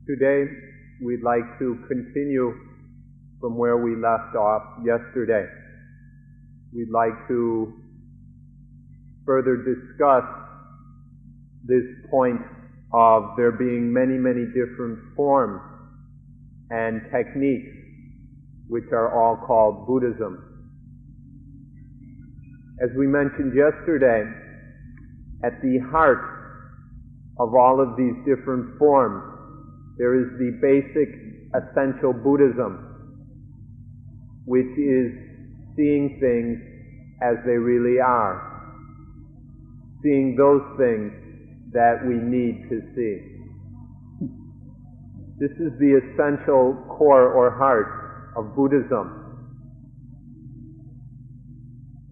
Today, we'd like to continue from where we left off yesterday. We'd like to further discuss this point of there being many, many different forms and techniques which are all called Buddhism. As we mentioned yesterday, at the heart of all of these different forms, there is the basic essential Buddhism, which is seeing things as they really are, seeing those things that we need to see. This is the essential core or heart of Buddhism.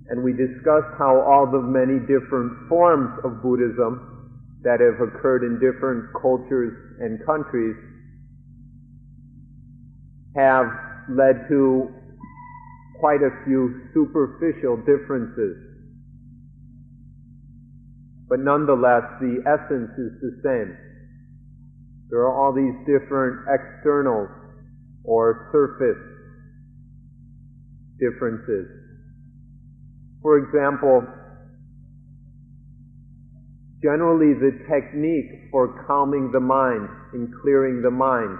And we discussed how all the many different forms of Buddhism that have occurred in different cultures and countries have led to quite a few superficial differences. But nonetheless, the essence is the same. There are all these different external or surface differences. For example, generally the technique for calming the mind and clearing the mind,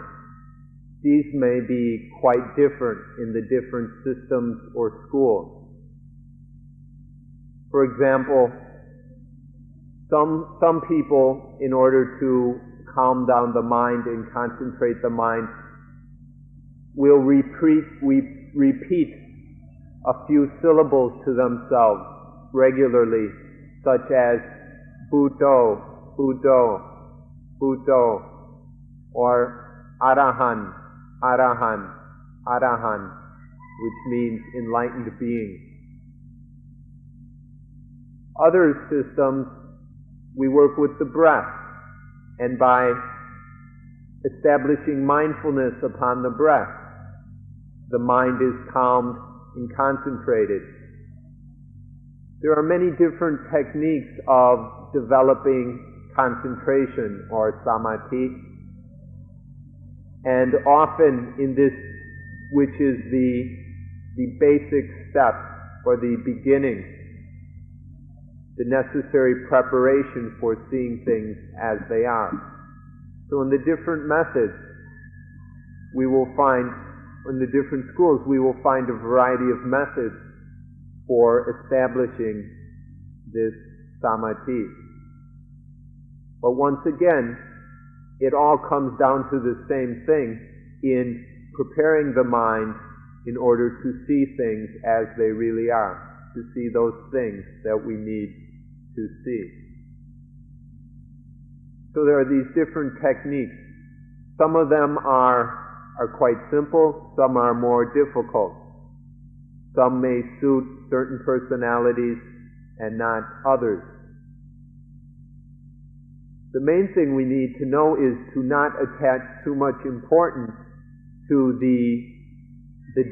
these may be quite different in the different systems or schools. For example, some people, in order to calm down the mind and concentrate the mind, will repeat a few syllables to themselves regularly, such as Buddho, Buddho, Buddho, or Arahan, Arahan, Arahan, which means enlightened being. Other systems, we work with the breath, and by establishing mindfulness upon the breath, the mind is calmed and concentrated. There are many different techniques of developing concentration or samadhi, and often in this, which is the basic step or the beginning, the necessary preparation for seeing things as they are. So in the different methods, we will find, in the different schools, we will find a variety of methods for establishing this samadhi. But once again, it all comes down to the same thing in preparing the mind in order to see things as they really are, to see those things that we need to see. So there are these different techniques. Some of them are quite simple, some are more difficult. Some may suit certain personalities and not others. The main thing we need to know is to not attach too much importance to the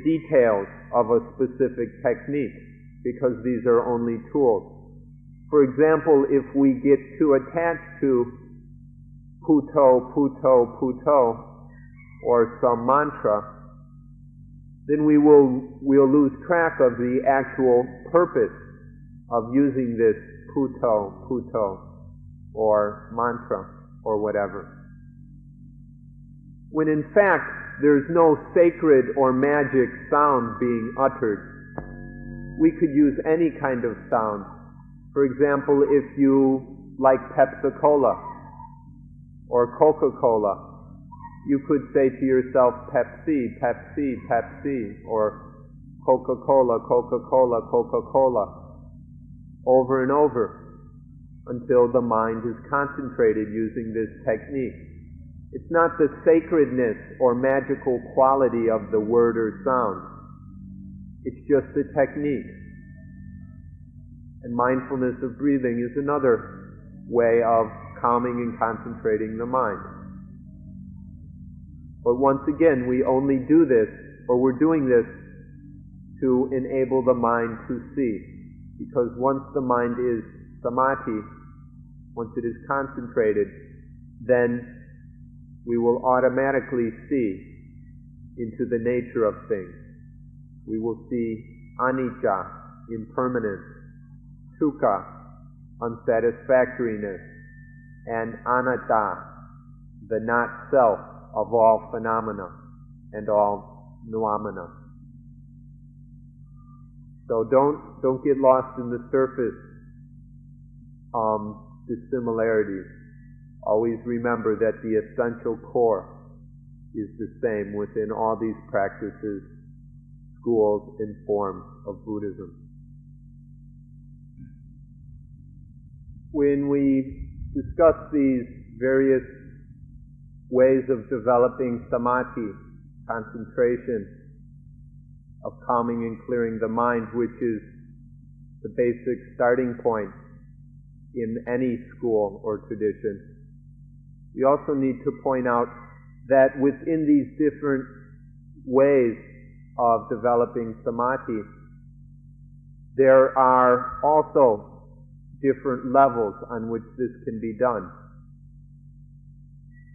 details of a specific technique, because these are only tools. For example, if we get too attached to Puto, Puto, Puto, or some mantra, then we'll lose track of the actual purpose of using this Puto, Puto, or mantra, or whatever. When in fact, there's no sacred or magic sound being uttered. We could use any kind of sound. For example, if you like Pepsi-Cola or Coca-Cola, you could say to yourself, Pepsi, Pepsi, Pepsi, or Coca-Cola, Coca-Cola, Coca-Cola, over and over, until the mind is concentrated using this technique. It's not the sacredness or magical quality of the word or sound. It's just the technique. And mindfulness of breathing is another way of calming and concentrating the mind. But once again, we only do this, or we're doing this, to enable the mind to see. Because once the mind is samadhi, once it is concentrated, then we will automatically see into the nature of things. We will see anicca, impermanence, dukkha, unsatisfactoriness, and anatta, the not-self of all phenomena and all noumena. So don't get lost in the surface dissimilarities. Always remember that the essential core is the same within all these practices, schools, and forms of Buddhism. When we discuss these various ways of developing samadhi, concentration, of calming and clearing the mind, which is the basic starting point in any school or tradition, we also need to point out that within these different ways of developing samadhi, there are also different levels on which this can be done.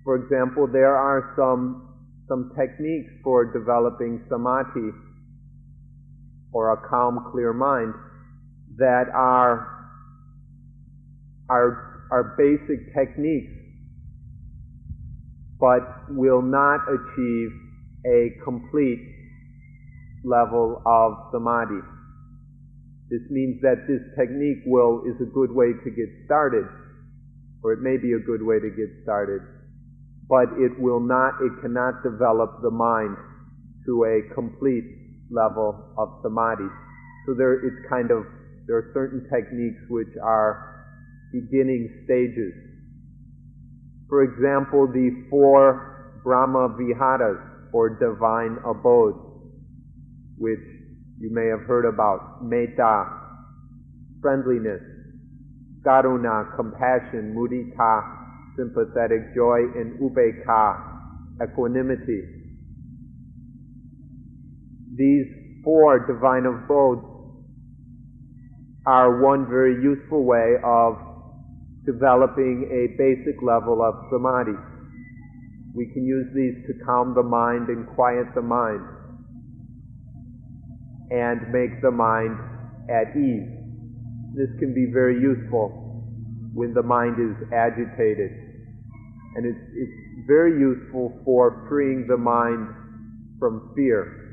For example, there are some techniques for developing samadhi, or a calm, clear mind, that are basic techniques, but will not achieve a complete level of samadhi. This means that this technique is a good way to get started, or it may be a good way to get started, but it cannot develop the mind to a complete level of samadhi. So there are certain techniques which are beginning stages. For example, the 4 Brahma Viharas, or divine abodes, which you may have heard about: metta, friendliness; karuna, compassion; mudita, sympathetic joy; and upekkha, equanimity. These 4 divine abodes are one very useful way of developing a basic level of samadhi. We can use these to calm the mind and quiet the mind and make the mind at ease. This can be very useful when the mind is agitated, and it's very useful for freeing the mind from fear.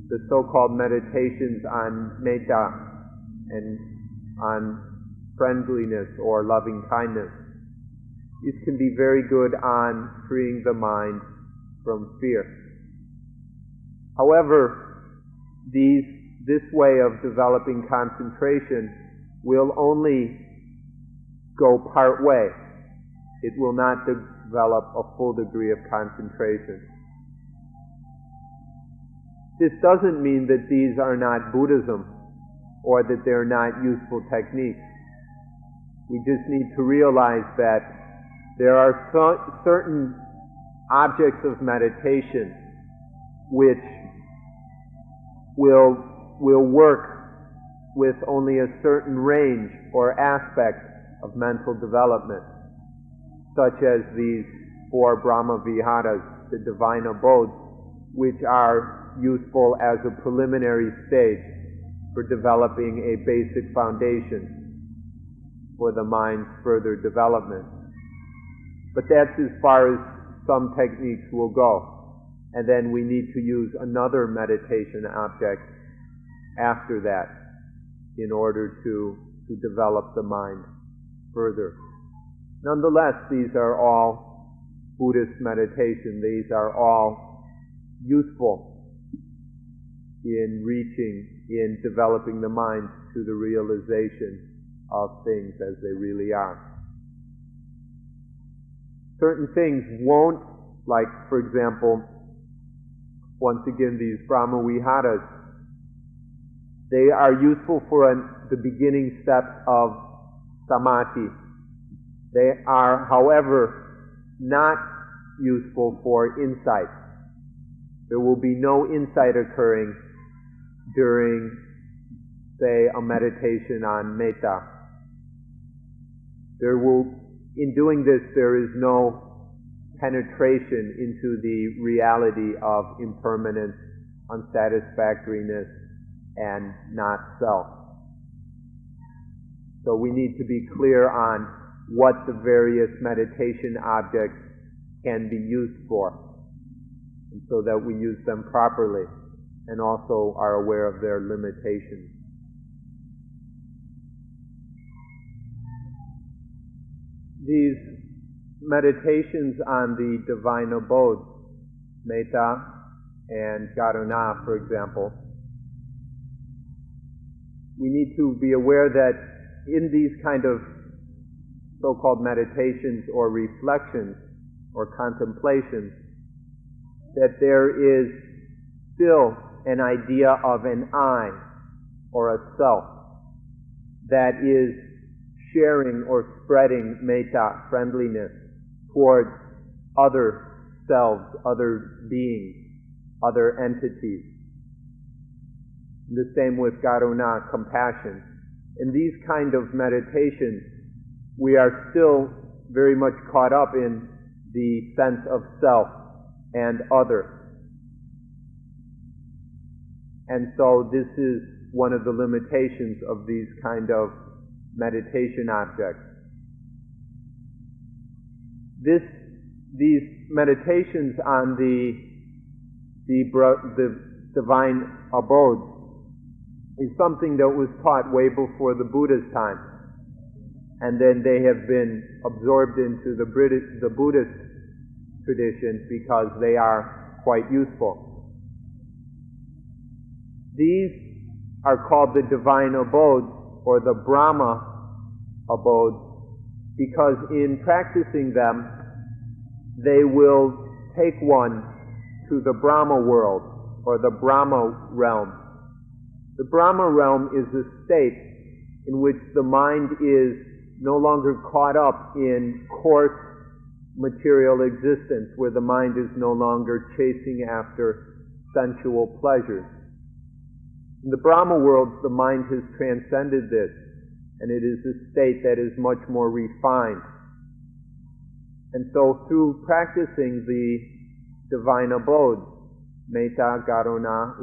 The so-called meditations on metta and on friendliness or loving kindness, these can be very good on freeing the mind from fear. However, this way of developing concentration will only go part way. It will not develop a full degree of concentration. This doesn't mean that these are not Buddhism or that they're not useful techniques. We just need to realize that there are certain objects of meditation which will work with only a certain range or aspect of mental development, such as these 4 Brahma Viharas, the divine abodes, which are useful as a preliminary stage for developing a basic foundation for the mind's further development. But that's as far as some techniques will go. And then we need to use another meditation object after that in order to develop the mind further. Nonetheless, these are all Buddhist meditation. These are all useful in developing the mind to the realization of things as they really are. Certain things won't, like, for example, once again, these Brahma Viharas, They are useful for the beginning steps of samadhi. They are, however, not useful for insight. There will be no insight occurring during, say, a meditation on metta. In doing this, there is no penetration into the reality of impermanence, unsatisfactoriness, and not self. So we need to be clear on what the various meditation objects can be used for, and so that we use them properly and also are aware of their limitations. These meditations on the divine abodes, metta and karuna, for example, we need to be aware that in these kind of so-called meditations or reflections or contemplations, that there is still an idea of an I or a self that is sharing or spreading metta, friendliness, towards other selves, other beings, other entities. The same with karuna, compassion. In these kind of meditations, we are still very much caught up in the sense of self and other. And so this is one of the limitations of these kind of meditation objects. These meditations on the divine abodes is something that was taught way before the Buddha's time, and then they have been absorbed into the Buddhist tradition because they are quite useful. These are called the divine abodes or the Brahma abodes because in practicing them they will take one to the Brahma world or the Brahma realm. The Brahma realm is a state in which the mind is no longer caught up in coarse material existence, where the mind is no longer chasing after sensual pleasures. In the Brahma world, the mind has transcended this, and it is a state that is much more refined. And so through practicing the divine abodes, metta, karuna,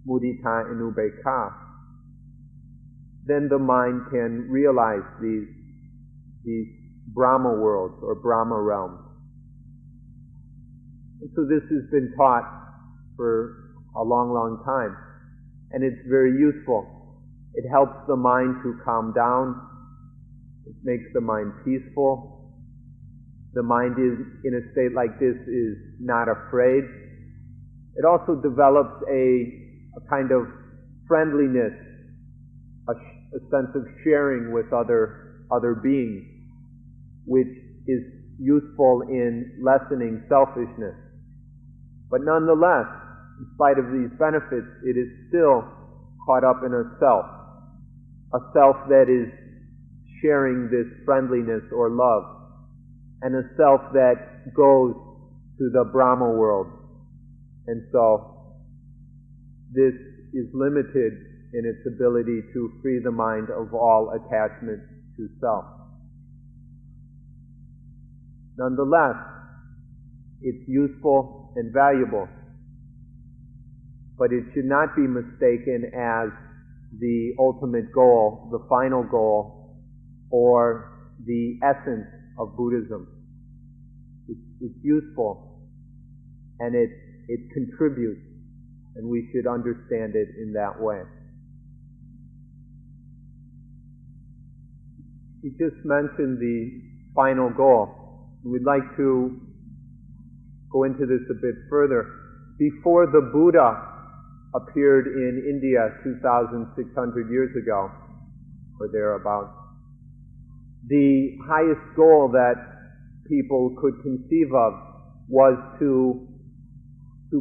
mudita, and ubekha, then the mind can realize these Brahma worlds or Brahma realms. And so this has been taught for a long, long time, and it's very useful. It helps the mind to calm down. It makes the mind peaceful. The mind is, in a state like this, is not afraid. It also develops a kind of friendliness, a sense of sharing with other beings, which is useful in lessening selfishness. But nonetheless, in spite of these benefits, it is still caught up in a self that is sharing this friendliness or love, and a self that goes to the Brahma world. And so this is limited in its ability to free the mind of all attachment to self. Nonetheless, it's useful and valuable, but it should not be mistaken as the ultimate goal, the final goal, or the essence of Buddhism. It's useful, and it contributes, and we should understand it in that way. You just mentioned the final goal. We'd like to go into this a bit further. Before the Buddha appeared in India 2,600 years ago, or thereabouts, the highest goal that people could conceive of was to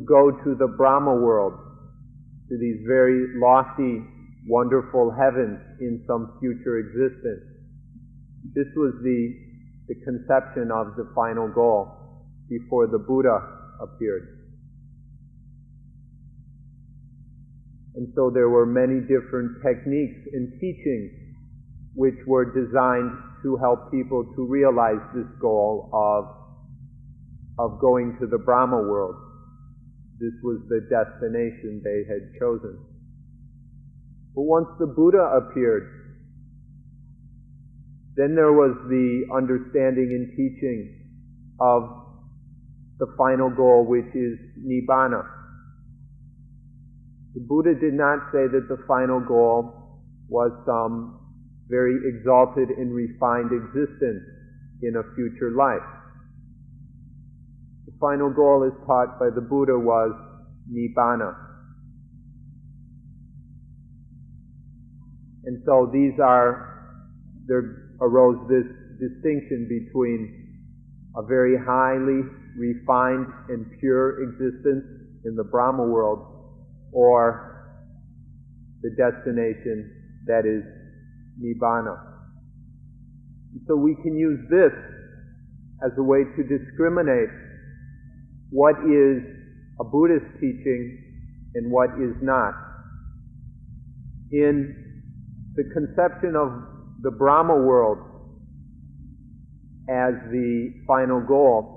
go to the Brahma world, to these very lofty, wonderful heavens in some future existence. This was the conception of the final goal before the Buddha appeared. And so there were many different techniques and teachings which were designed to help people to realize this goal of going to the Brahma world. This was the destination they had chosen. But once the Buddha appeared, then there was the understanding and teaching of the final goal, which is Nibbana. The Buddha did not say that the final goal was some very exalted and refined existence in a future life. The final goal as taught by the Buddha was Nibbana. And so there arose this distinction between a very highly refined and pure existence in the Brahma world or the destination that is Nibbana. So we can use this as a way to discriminate what is a Buddhist teaching and what is not. In the conception of the Brahma world as the final goal,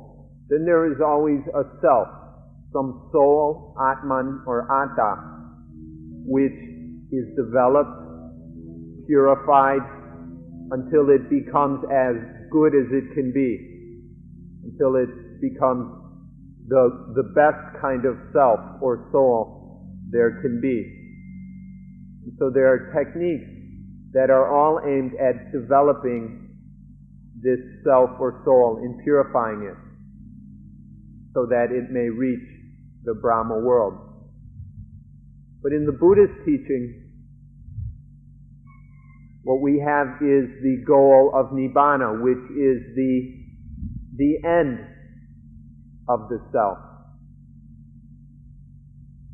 then there is always a self, some soul, Atman or Atta, which is developed, purified, until it becomes as good as it can be, until it becomes the best kind of self or soul there can be. And so there are techniques that are all aimed at developing this self or soul and purifying it so that it may reach the Brahma world. But in the Buddhist teaching, what we have is the goal of Nibbana, which is the end of the self.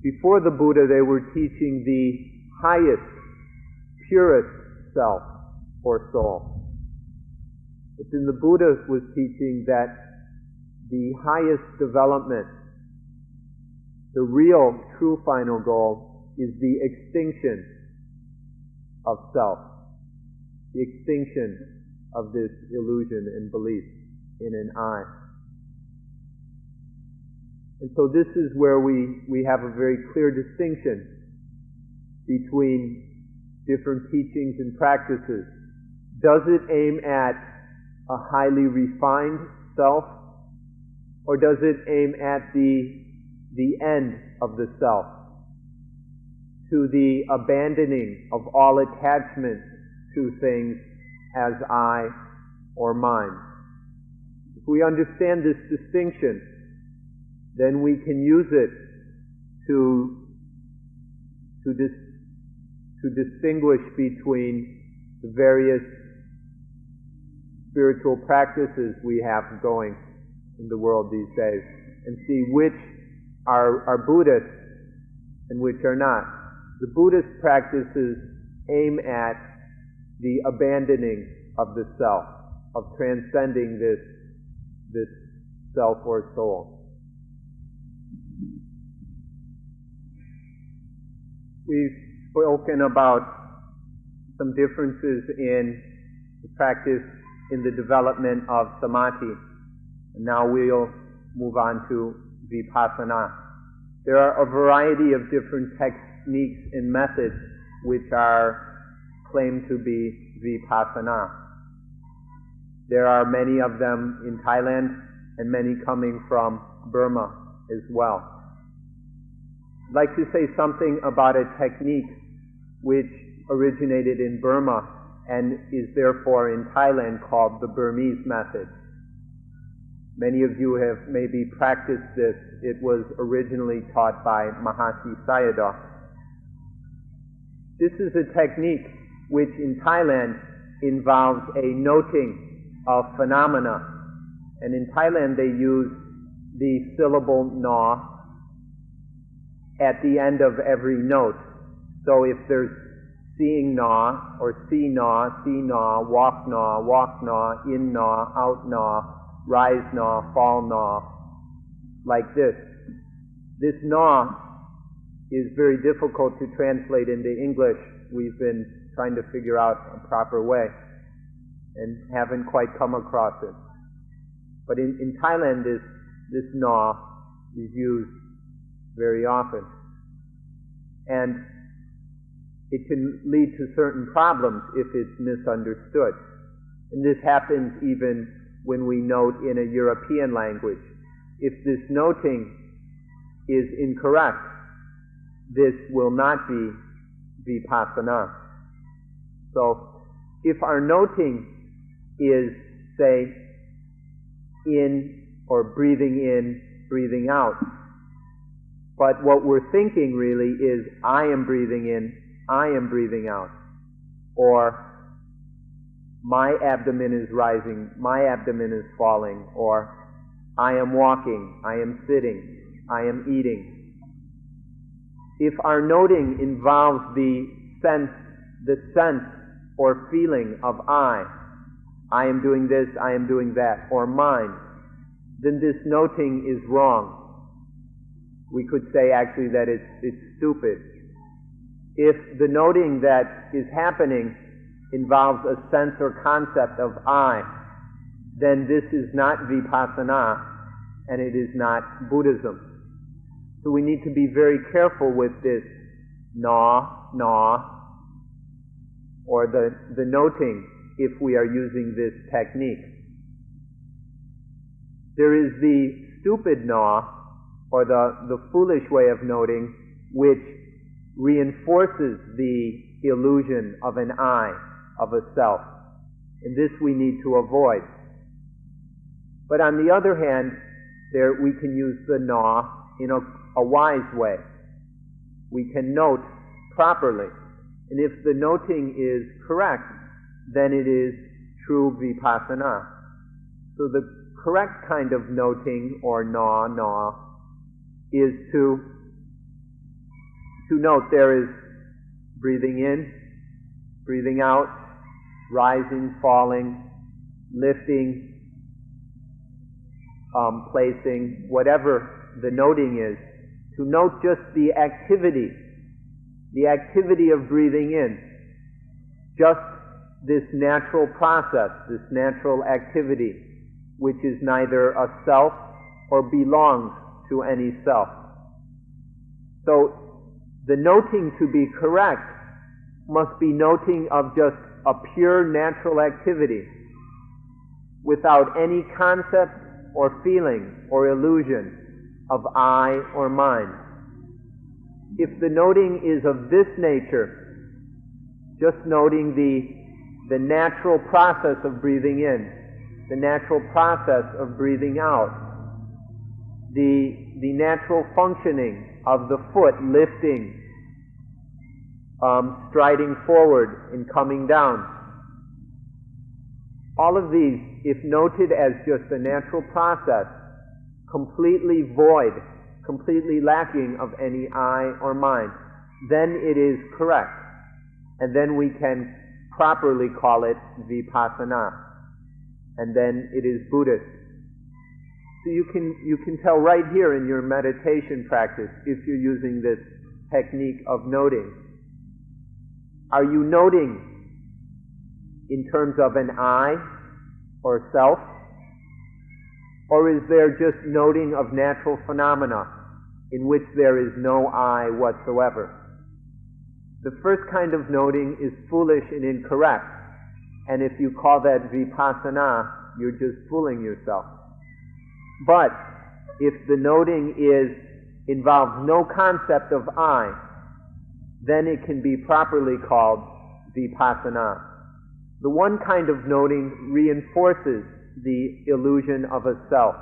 Before the Buddha, they were teaching the highest, purest self or soul. But then the Buddha was teaching that the highest development, the real, true final goal, is the extinction of self, the extinction of this illusion and belief in an I. And so this is where we have a very clear distinction between different teachings and practices. Does it aim at a highly refined self, or does it aim at the end of the self, to the abandoning of all attachment to things as I or mine? If we understand this distinction, then we can use it to distinguish between the various spiritual practices we have going in the world these days, and see which are Buddhist and which are not. The Buddhist practices aim at the abandoning of the self, of transcending this self or soul. We've spoken about some differences in the practice in the development of samadhi. And now we'll move on to vipassana. There are a variety of different techniques and methods which are claimed to be vipassana. There are many of them in Thailand and many coming from Burma as well. I'd like to say something about a technique which originated in Burma and is therefore in Thailand called the Burmese method. Many of you have maybe practiced this. It was originally taught by Mahasi Sayadaw. This is a technique which in Thailand involves a noting of phenomena. And in Thailand they use the syllable na at the end of every note. So if there's seeing na, or see na, walk na, in na, out na, rise na, fall na, like this. This na is very difficult to translate into English. We've been trying to figure out a proper way and haven't quite come across it. But in Thailand, this na is used very often. And it can lead to certain problems if it's misunderstood. And this happens even when we note in a European language. If this noting is incorrect, this will not be vipassana. So, if our noting is, say, in or breathing in, breathing out, but what we're thinking really is, I am breathing in, I am breathing out, or my abdomen is rising, my abdomen is falling, or I am walking, I am sitting, I am eating. If our noting involves the sense or feeling of I am doing this, I am doing that, or mine, then this noting is wrong. We could say actually that it's stupid. If the noting that is happening involves a sense or concept of I, then this is not vipassana, and it is not Buddhism. So we need to be very careful with this na, or the noting if we are using this technique. There is the stupid na, or the foolish way of noting, which reinforces the illusion of an I, of a self. And this we need to avoid. But on the other hand, we can use the na in a wise way. We can note properly. And if the noting is correct, then it is true vipassana. So the correct kind of noting, or na, is to note there is breathing in, breathing out, rising, falling, lifting, placing, whatever the noting is, to note just the activity of breathing in, just this natural process, this natural activity, which is neither a self or belongs to any self. So the noting to be correct must be noting of just a pure natural activity without any concept or feeling or illusion of I or mine. If the noting is of this nature, just noting the natural process of breathing in, the natural process of breathing out, the natural functioning of the foot lifting, striding forward and coming down. All of these, if noted as just a natural process, completely void, completely lacking of any I or mine, then it is correct. And then we can properly call it vipassana. And then it is Buddhist. So you can tell right here in your meditation practice, if you're using this technique of noting. Are you noting in terms of an I or self? Or is there just noting of natural phenomena in which there is no I whatsoever? The first kind of noting is foolish and incorrect. And if you call that vipassana, you're just fooling yourself. But if the noting involves no concept of I, then it can be properly called vipassana. The one kind of noting reinforces the illusion of a self.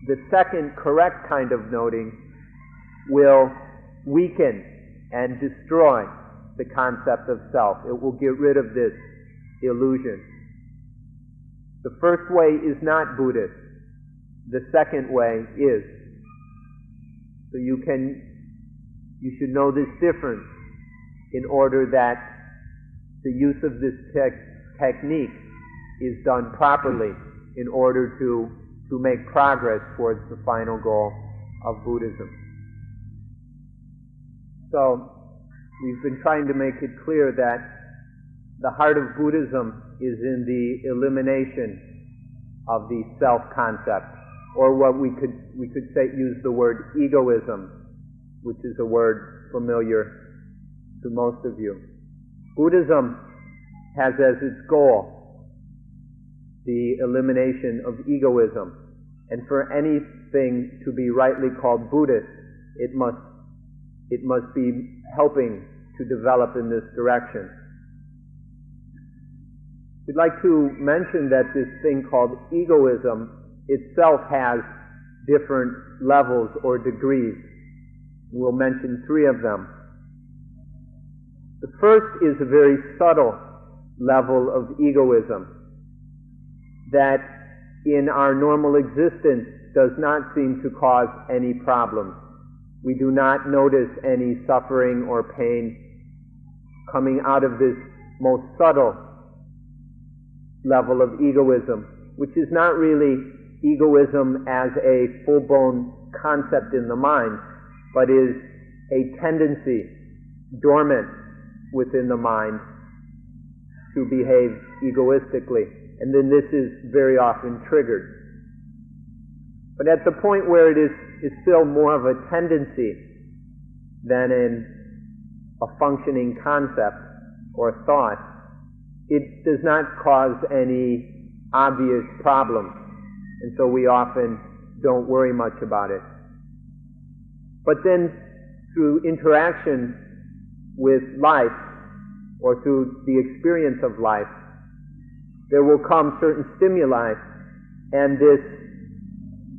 The second correct kind of noting will weaken and destroy the concept of self. It will get rid of this illusion. The first way is not Buddhist. The second way is. So you should know this difference in order that the use of this technique is done properly in order to make progress towards the final goal of Buddhism. So, we've been trying to make it clear that the heart of Buddhism is in the elimination of the self-concept, or what we could say, use the word egoism, which is a word familiar to most of you. Buddhism has as its goal the elimination of egoism, and for anything to be rightly called Buddhist, it must be helping to develop in this direction. We'd like to mention that this thing called egoism itself has different levels or degrees. We'll mention 3 of them. The first is a very subtle level of egoism that in our normal existence does not seem to cause any problems. We do not notice any suffering or pain coming out of this most subtle level of egoism, which is not really egoism as a full-blown concept in the mind, but is a tendency dormant within the mind to behave egoistically. And then this is very often triggered. But at the point where it is still more of a tendency than a functioning concept or thought, it does not cause any obvious problems, and so we often don't worry much about it. But then through interaction with life, or through the experience of life, there will come certain stimuli, and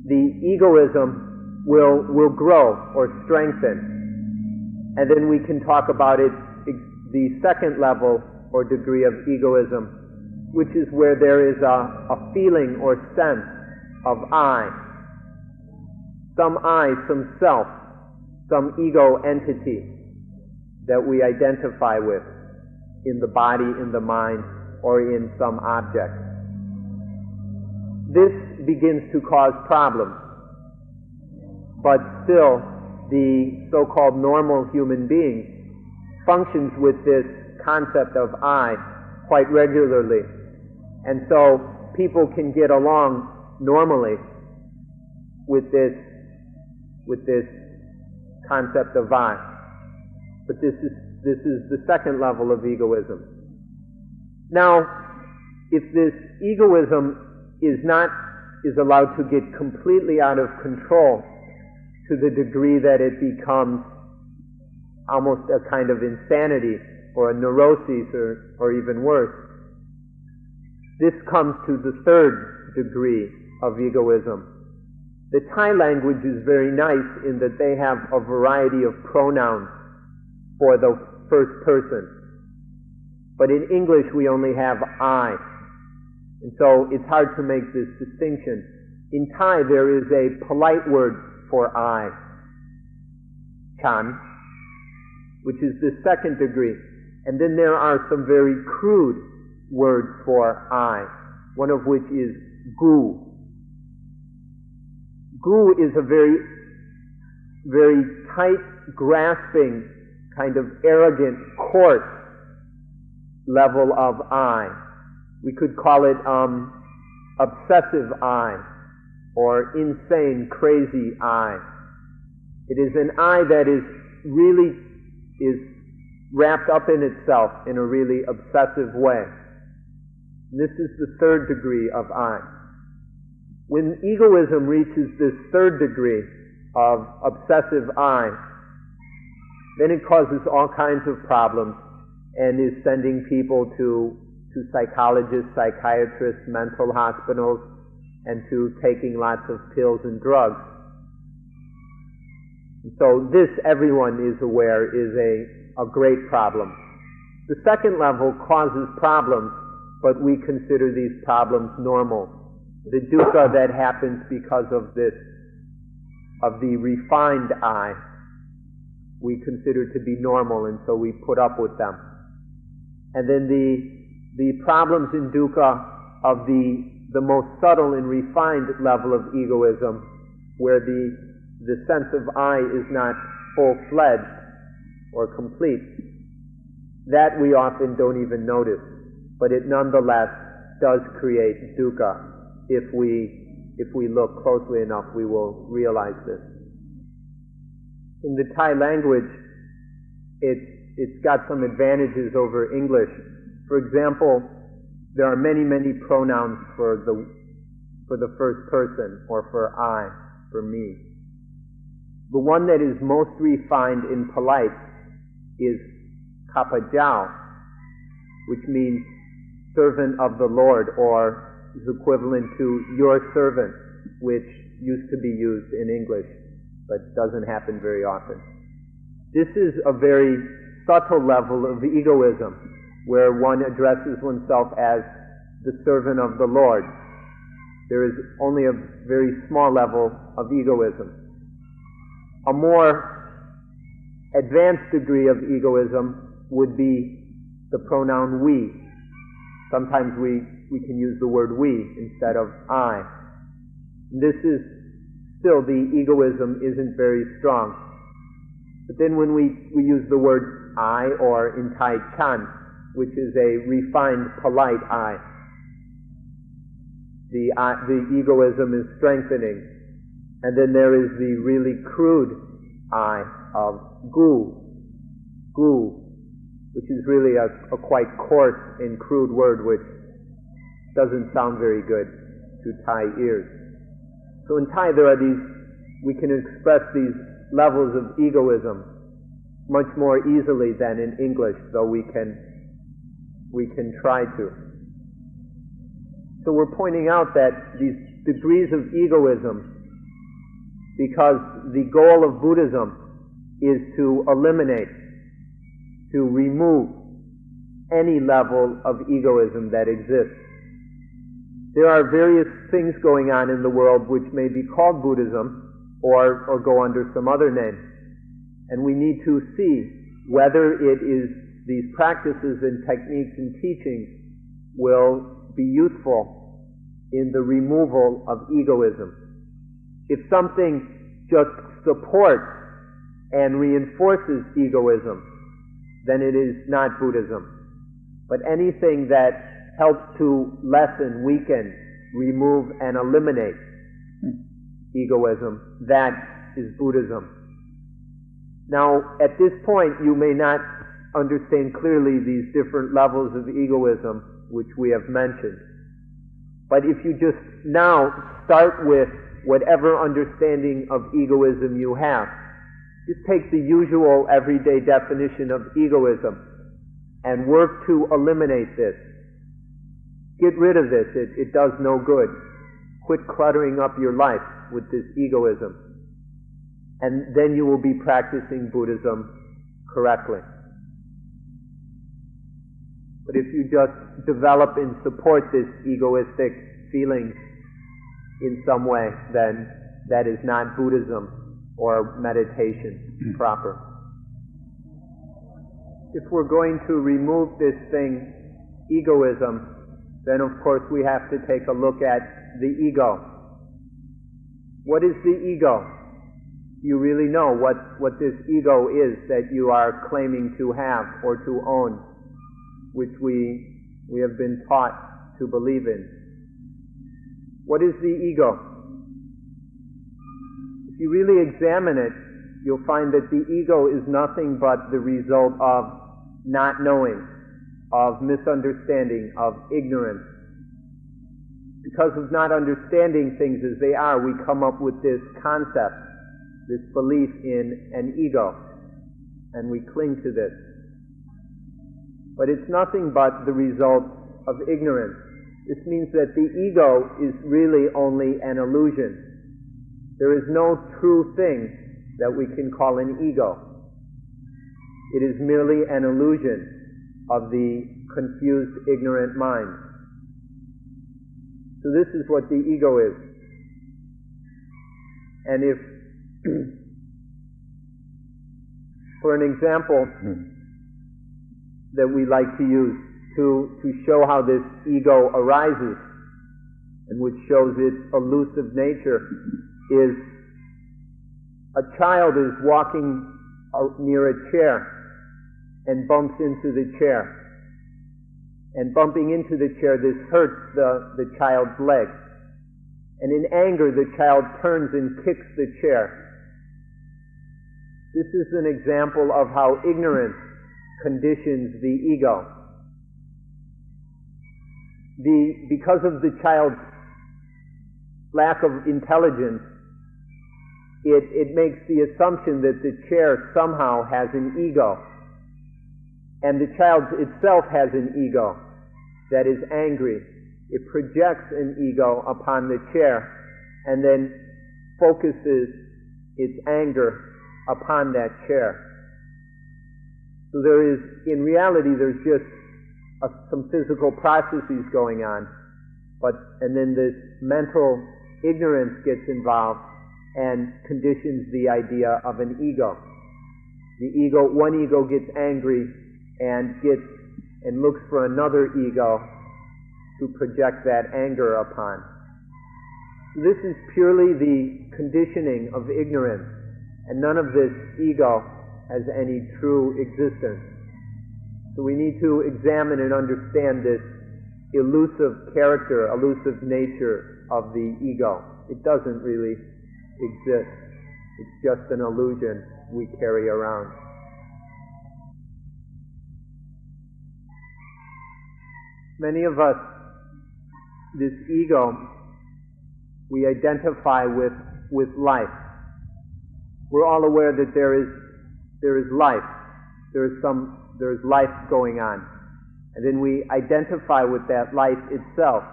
the egoism will grow or strengthen. And then we can talk about it, the second level or degree of egoism, which is where there is a feeling or sense of I. Some I, some self, some ego entity that we identify with in the body, in the mind, or in some object. This begins to cause problems, but still the so-called normal human being functions with this concept of I quite regularly, and so people can get along normally with this concept of I. But this is the second level of egoism. Now, if this egoism is allowed to get completely out of control to the degree that it becomes almost a kind of insanity or a neurosis or even worse, this comes to the third degree of egoism. The Thai language is very nice in that they have a variety of pronouns for the first person. But in English we only have I. And so it's hard to make this distinction. In Thai there is a polite word for I, chan, which is the second degree. And then there are some very crude words for I, one of which is gu. Gu is a very, very tight, grasping, kind of arrogant, coarse level of I. We could call it obsessive I, or insane, crazy I. It is an I that is wrapped up in itself in a really obsessive way. This is the third degree of I. When egoism reaches this third degree of obsessive I, then it causes all kinds of problems and is sending people to psychologists, psychiatrists, mental hospitals, and to taking lots of pills and drugs. And so this, everyone is aware, is a great problem. The second level causes problems, but we consider these problems normal. The dukkha that happens because of this of the refined I we consider to be normal, and so we put up with them. And then the problems in dukkha of the most subtle and refined level of egoism, where the sense of I is not full-fledged or complete, that we often don't even notice, but it nonetheless does create dukkha. If we look closely enough, we will realize this. In the Thai language, it's got some advantages over English. For example, there are many, many pronouns for the first person, or for I, for me. The one that is most refined and polite is kapajao, which means servant of the Lord, or is equivalent to your servant, which used to be used in English, but doesn't happen very often. This is a very subtle level of egoism, where one addresses oneself as the servant of the Lord. There is only a very small level of egoism. A more advanced degree of egoism would be the pronoun we. Sometimes we can use the word we instead of I. This is still, the egoism isn't very strong. But then when we use the word I, or in Thai chan, which is a refined, polite I, the egoism is strengthening. And then there is the really crude I of gu, which is really a quite coarse and crude word, which doesn't sound very good to Thai ears. So in Thai there are we can express these levels of egoism much more easily than in English, though we can try to. So we're pointing out that these degrees of egoism, because the goal of Buddhism is to eliminate, to remove any level of egoism that exists. There are various things going on in the world which may be called Buddhism or go under some other name. And we need to see whether it is these practices and techniques and teachings will be useful in the removal of egoism. If something just supports and reinforces egoism, then it is not Buddhism. But anything that helps to lessen, weaken, remove, and eliminate egoism, that is Buddhism. Now, at this point, you may not understand clearly these different levels of egoism which we have mentioned. But if you just now start with whatever understanding of egoism you have, just take the usual everyday definition of egoism and work to eliminate this. Get rid of this. It does no good. Quit cluttering up your life with this egoism. And then you will be practicing Buddhism correctly. But if you just develop and support this egoistic feeling in some way, then that is not Buddhism or meditation proper. If we're going to remove this thing, egoism, then of course we have to take a look at the ego. What is the ego? You really know what this ego is that you are claiming to have or to own, which we have been taught to believe in. What is the ego? If you really examine it, you'll find that the ego is nothing but the result of not knowing, of misunderstanding, of ignorance. Because of not understanding things as they are, we come up with this concept, this belief in an ego, and we cling to this. But it's nothing but the result of ignorance. This means that the ego is really only an illusion. There is no true thing that we can call an ego. It is merely an illusion of the confused, ignorant mind. So this is what the ego is. And if For an example that we like to use to show how this ego arises, and which shows its elusive nature, is a child is walking near a chair and bumps into the chair. And bumping into the chair, this hurts the child's leg. And in anger, the child turns and kicks the chair. This is an example of how ignorance conditions the ego. Because of the child's lack of intelligence, it makes the assumption that the chair somehow has an ego. And the child itself has an ego that is angry. It projects an ego upon the chair and then focuses its anger upon that chair. So in reality, there's just some physical processes going on, and then this mental ignorance gets involved and conditions the idea of an ego. One ego gets angry and looks for another ego to project that anger upon. This is purely the conditioning of ignorance, and none of this ego has any true existence. So we need to examine and understand this elusive character, elusive nature of the ego. It doesn't really exist. It's just an illusion we carry around. Many of us, this ego, we identify with life. We're all aware that there is life. There's life going on. And then we identify with that life itself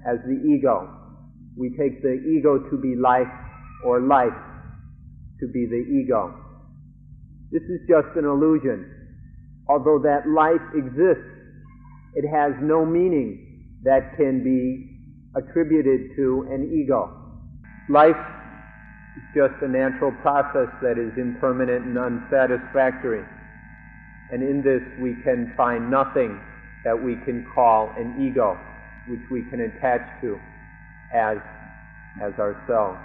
as the ego. We take the ego to be life, or life to be the ego. This is just an illusion. Although that life exists, it has no meaning that can be attributed to an ego. Life is just a natural process that is impermanent and unsatisfactory. And in this we can find nothing that we can call an ego, which we can attach to as ourselves.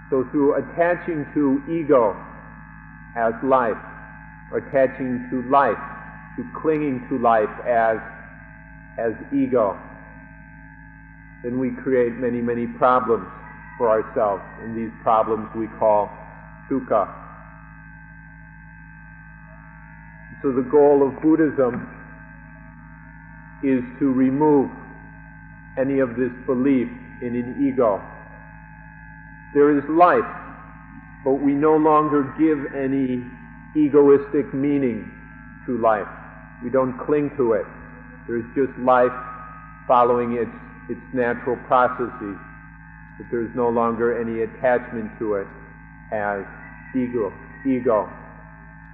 So through attaching to ego as life, or attaching to life, to clinging to life as ego, then we create many, many problems for ourselves, and these problems we call dukkha. So the goal of Buddhism is to remove any of this belief in an ego. There is life, but we no longer give any egoistic meaning to life. We don't cling to it. There's just life following its natural processes, but there's no longer any attachment to it as ego.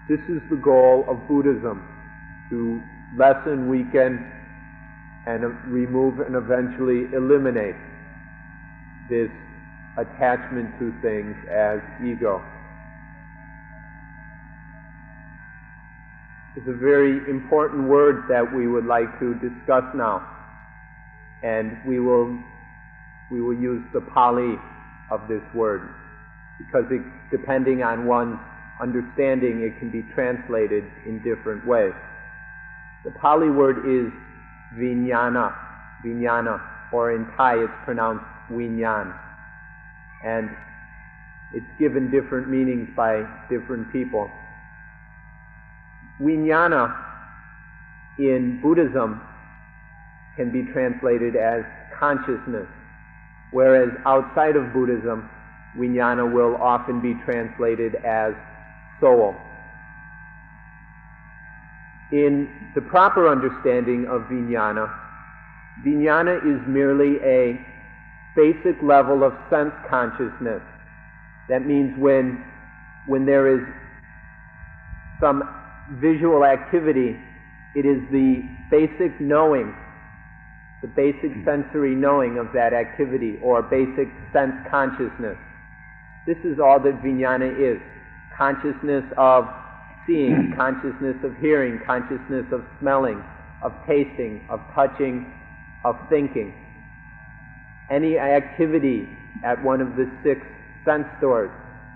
This is the goal of Buddhism, to lessen, weaken, and remove and eventually eliminate this attachment to things as ego. It's a very important word that we would like to discuss now, and we will use the Pali of this word, because depending on one's understanding, it can be translated in different ways. The Pali word is vijnana, or in Thai it's pronounced vinyan, and it's given different meanings by different people. Vijnana in Buddhism can be translated as consciousness, whereas outside of Buddhism, vijnana will often be translated as soul. In the proper understanding of vijnana is merely a basic level of sense consciousness. That means when there is some visual activity, it is the basic knowing, the basic sensory knowing of that activity, or basic sense consciousness, This is all that vijnana is. Consciousness of seeing, consciousness of hearing, consciousness of smelling, of tasting, of touching, of thinking. Any activity at one of the 6 sense doors,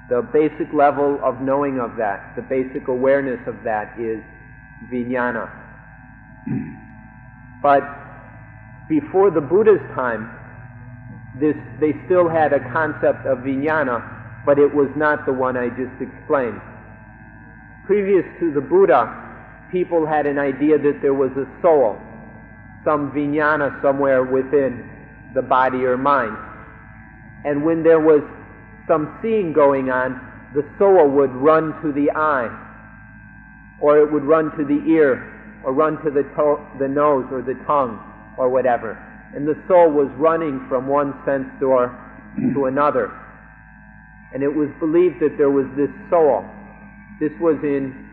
the basic level of knowing of that, the basic awareness of that is vijnana. But before the Buddha's time, they still had a concept of vijnana, but it was not the one I just explained. Previous to the Buddha, people had an idea that there was a soul, some vijnana somewhere within the body or mind. And when there was some seeing going on, the soul would run to the eye, or it would run to the ear, or run to the nose or the tongue, or whatever. And the soul was running from one sense door to another. And it was believed that there was this soul. This was in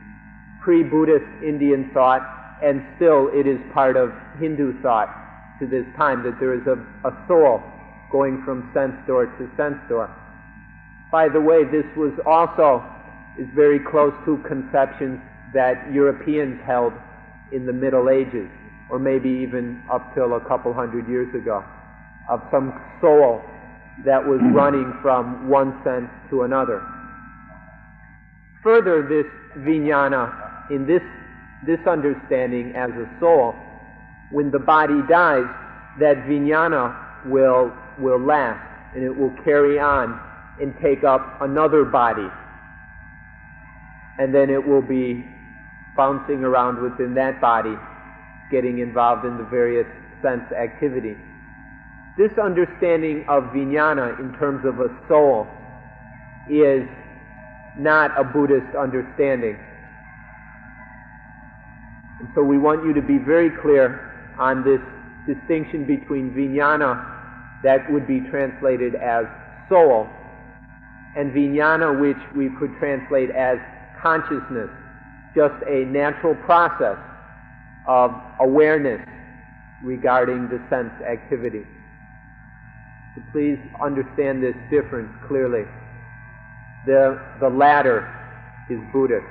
pre-Buddhist Indian thought, and still it is part of Hindu thought to this time, that there is a soul going from sense door to sense door. By the way, this was also is very close to conceptions that Europeans held in the Middle Ages, or maybe even up till a couple hundred years ago, of some soul that was running from one sense to another. Further, this vijnana, in this understanding as a soul, when the body dies, that vijnana will last, and it will carry on and take up another body. And then it will be bouncing around within that body, getting involved in the various sense activities. This understanding of vijnana in terms of a soul is not a Buddhist understanding. And so we want you to be very clear on this distinction between vijnana, that would be translated as soul, and vijnana, which we could translate as consciousness, just a natural process of awareness regarding the sense activity. So please understand this difference clearly. The latter is Buddhist.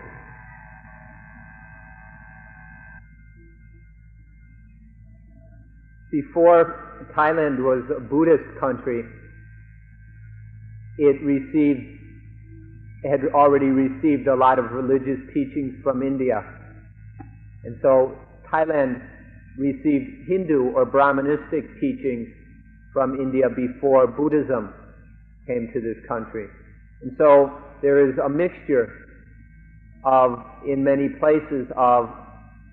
Before Thailand was a Buddhist country, it had already received a lot of religious teachings from India. And so Thailand received Hindu or Brahmanistic teachings from India before Buddhism came to this country. And so there is a mixture in many places, of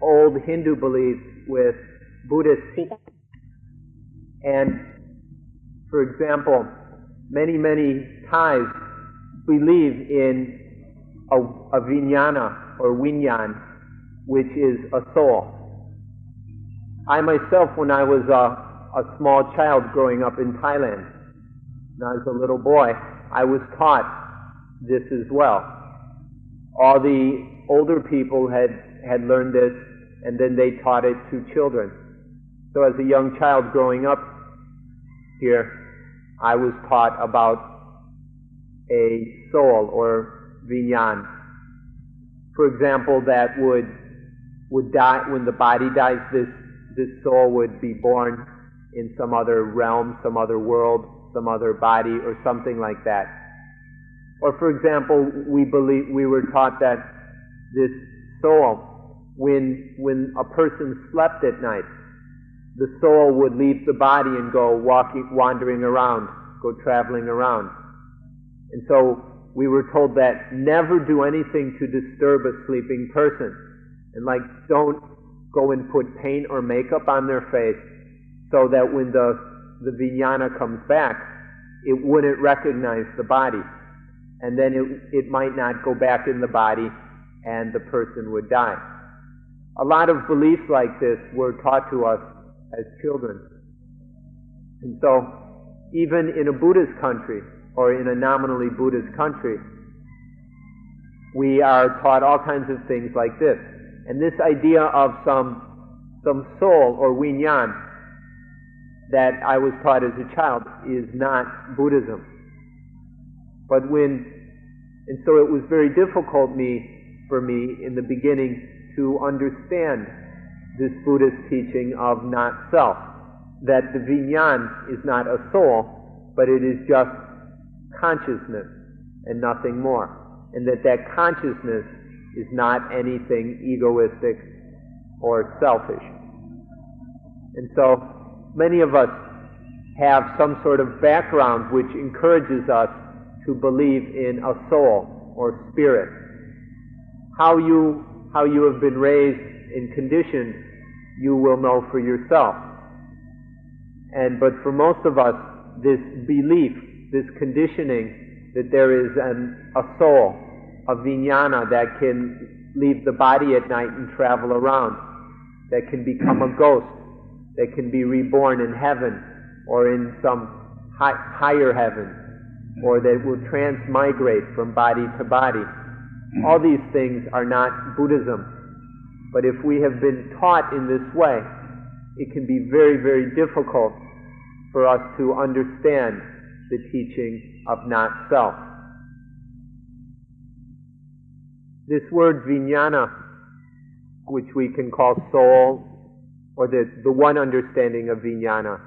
old Hindu beliefs with Buddhist teachings. And, for example, many Thais believe in a vijnana or vinyan, which is a soul. I myself, when I was a small child growing up in Thailand, when I was a little boy, I was taught this as well. All the older people had learned this, and then they taught it to children. So as a young child growing up here, I was taught about a soul or vinyan. For example, that would die when the body dies. This soul would be born in some other realm, some other world, some other body, or something like that. Or for example, we were taught that this soul, when a person slept at night, the soul would leave the body and go wandering around, go traveling around. And so we were told that never do anything to disturb a sleeping person. And don't go and put paint or makeup on their face, so that when the vijnana comes back, it wouldn't recognize the body. And then it might not go back in the body, and the person would die. A lot of beliefs like this were taught to us as children. And so, even in a Buddhist country, or in a nominally Buddhist country, we are taught all kinds of things like this. And this idea of some soul or vinyan that I was taught as a child is not Buddhism. And so it was very difficult for me in the beginning to understand this Buddhist teaching of not self, that the vinyan is not a soul, but it is just consciousness and nothing more, and that consciousness is not anything egoistic or selfish. And so many of us have some sort of background which encourages us to believe in a soul or spirit. How you have been raised and conditioned, you will know for yourself. But for most of us, this belief, this conditioning that there is a soul, a vijnana that can leave the body at night and travel around, that can become a ghost, that can be reborn in heaven or in some higher heaven, or that will transmigrate from body to body. All these things are not Buddhism. But if we have been taught in this way, it can be very, very difficult for us to understand the teaching of not self. This word vijnana, which we can call soul, or the one understanding of vijnana,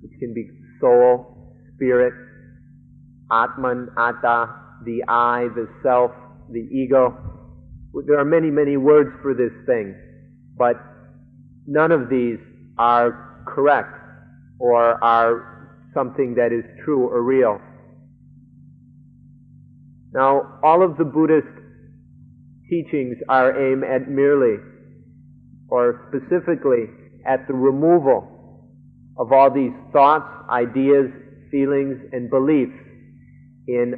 which can be soul, spirit, atman, atta, the I, the self, the ego. There are many, many words for this thing, but none of these are correct or are something that is true or real. Now, all of the Buddhist teachings are aimed at merely, or specifically, at the removal of all these thoughts, ideas, feelings, and beliefs in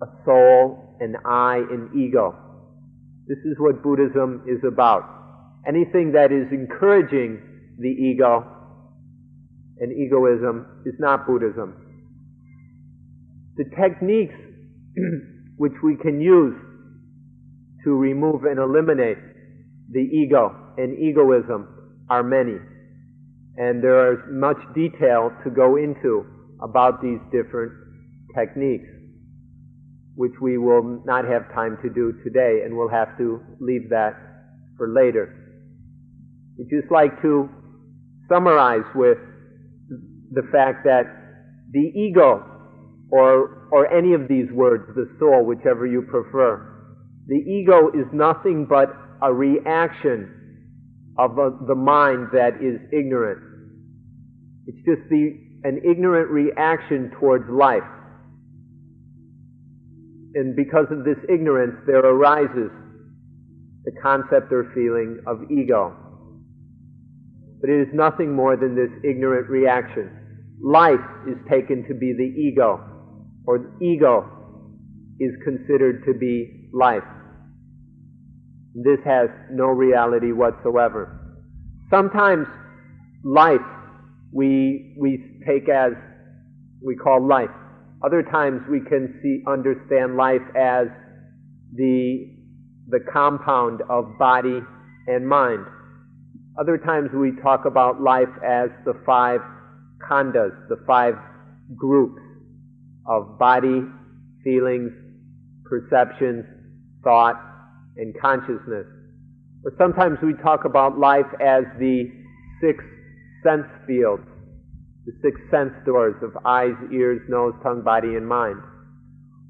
a soul, an I, an ego. This is what Buddhism is about. Anything that is encouraging the ego and egoism is not Buddhism. The techniques which we can use to remove and eliminate the ego and egoism are many. And there is much detail to go into about these different techniques, which we will not have time to do today, and we'll have to leave that for later. I'd just like to summarize with the fact that the ego, or any of these words, the soul, whichever you prefer, the ego is nothing but a reaction of the mind that is ignorant. It's just an ignorant reaction towards life. And because of this ignorance, there arises the concept or feeling of ego. But it is nothing more than this ignorant reaction. Life is taken to be the ego, or ego is considered to be life. This has no reality whatsoever. Sometimes life we take as we call life. Other times we can understand life as the compound of body and mind. Other times we talk about life as the 5 khandas, the 5 groups of body, feelings, perceptions, thought, and consciousness. Or sometimes we talk about life as the 6 sense fields, the 6 sense doors of eyes, ears, nose, tongue, body, and mind.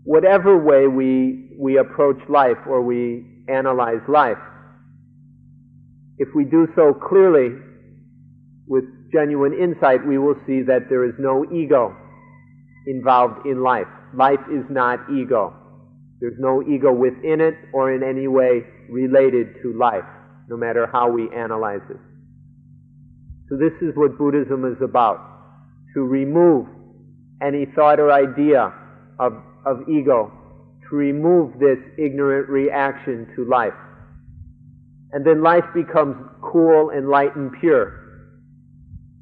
Whatever way we approach life or we analyze life, if we do so clearly with genuine insight, we will see that there is no ego involved in life. Life is not ego. There's no ego within it or in any way related to life, no matter how we analyze it. So this is what Buddhism is about, to remove any thought or idea of ego, to remove this ignorant reaction to life. And then life becomes cool and light and pure.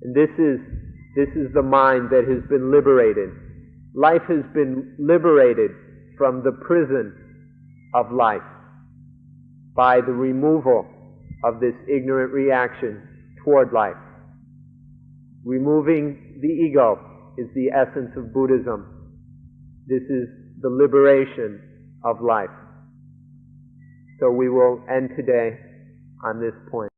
And this is the mind that has been liberated. Life has been liberated from the prison of life by the removal of this ignorant reaction toward life. Removing the ego is the essence of Buddhism. This is the liberation of life. So we will end today on this point.